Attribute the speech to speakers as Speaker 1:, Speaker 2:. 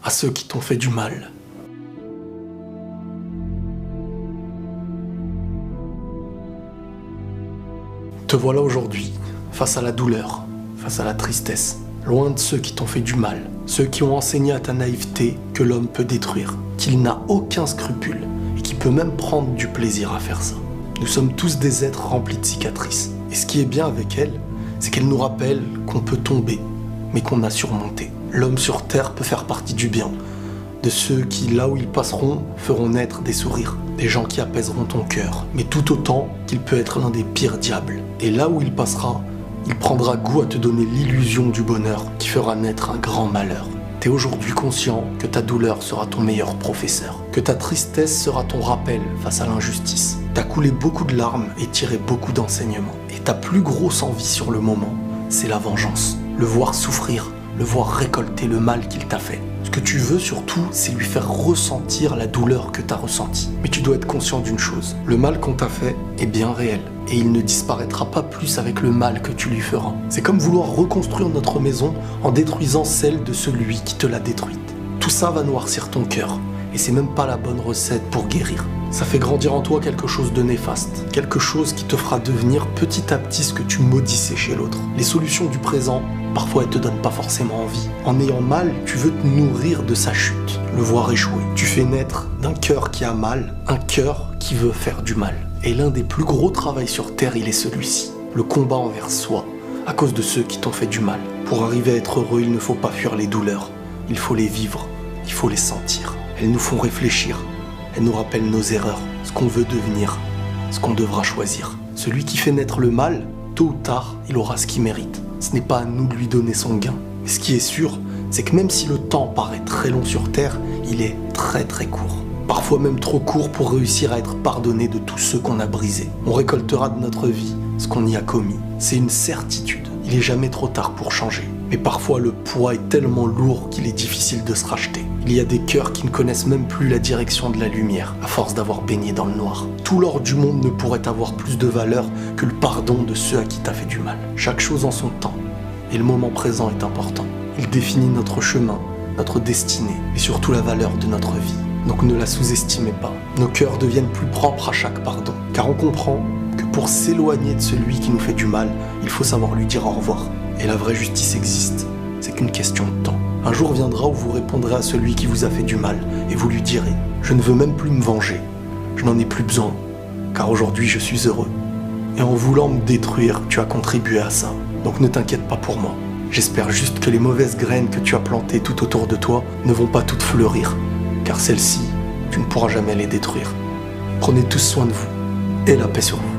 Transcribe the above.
Speaker 1: à ceux qui t'ont fait du mal. Te voilà aujourd'hui, face à la douleur, face à la tristesse, loin de ceux qui t'ont fait du mal, ceux qui ont enseigné à ta naïveté que l'homme peut détruire, qu'il n'a aucun scrupule et qu'il peut même prendre du plaisir à faire ça. Nous sommes tous des êtres remplis de cicatrices. Et ce qui est bien avec elle, c'est qu'elle nous rappelle qu'on peut tomber, mais qu'on a surmonté. L'homme sur terre peut faire partie du bien, de ceux qui, là où ils passeront, feront naître des sourires, des gens qui apaiseront ton cœur, mais tout autant qu'il peut être l'un des pires diables. Et là où il passera, il prendra goût à te donner l'illusion du bonheur qui fera naître un grand malheur. T'es aujourd'hui conscient que ta douleur sera ton meilleur professeur, que ta tristesse sera ton rappel face à l'injustice. T'as coulé beaucoup de larmes et tiré beaucoup d'enseignements. Et ta plus grosse envie sur le moment, c'est la vengeance. Le voir souffrir, le voir récolter le mal qu'il t'a fait. Ce que tu veux surtout, c'est lui faire ressentir la douleur que t'as ressentie. Mais tu dois être conscient d'une chose, le mal qu'on t'a fait est bien réel. Et il ne disparaîtra pas plus avec le mal que tu lui feras. C'est comme vouloir reconstruire notre maison en détruisant celle de celui qui te l'a détruite. Tout ça va noircir ton cœur, et c'est même pas la bonne recette pour guérir. Ça fait grandir en toi quelque chose de néfaste, quelque chose qui te fera devenir petit à petit ce que tu maudissais chez l'autre. Les solutions du présent, parfois elles te donnent pas forcément envie. En ayant mal, tu veux te nourrir de sa chute, le voir échouer. Tu fais naître d'un cœur qui a mal, un cœur qui veut faire du mal. Et l'un des plus gros travaux sur Terre, il est celui-ci. Le combat envers soi, à cause de ceux qui t'ont fait du mal. Pour arriver à être heureux, il ne faut pas fuir les douleurs. Il faut les vivre, il faut les sentir. Elles nous font réfléchir. Elles nous rappellent nos erreurs, ce qu'on veut devenir, ce qu'on devra choisir. Celui qui fait naître le mal, tôt ou tard, il aura ce qu'il mérite. Ce n'est pas à nous de lui donner son gain. Mais ce qui est sûr, c'est que même si le temps paraît très long sur Terre, il est très très court. Parfois même trop court pour réussir à être pardonné de tous ceux qu'on a brisés. On récoltera de notre vie ce qu'on y a commis. C'est une certitude. Il est jamais trop tard pour changer. Mais parfois le poids est tellement lourd qu'il est difficile de se racheter. Il y a des cœurs qui ne connaissent même plus la direction de la lumière, à force d'avoir baigné dans le noir. Tout l'or du monde ne pourrait avoir plus de valeur que le pardon de ceux à qui t'as fait du mal. Chaque chose en son temps. Et le moment présent est important. Il définit notre chemin, notre destinée, et surtout la valeur de notre vie. Donc ne la sous-estimez pas. Nos cœurs deviennent plus propres à chaque pardon. Car on comprend que pour s'éloigner de celui qui nous fait du mal, il faut savoir lui dire au revoir. Et la vraie justice existe. C'est qu'une question de temps. Un jour viendra où vous répondrez à celui qui vous a fait du mal et vous lui direz « Je ne veux même plus me venger. Je n'en ai plus besoin. Car aujourd'hui je suis heureux. Et en voulant me détruire, tu as contribué à ça. Donc ne t'inquiète pas pour moi. J'espère juste que les mauvaises graines que tu as plantées tout autour de toi ne vont pas toutes fleurir. Car celles-ci, tu ne pourras jamais les détruire. Prenez tous soin de vous et la paix sur vous.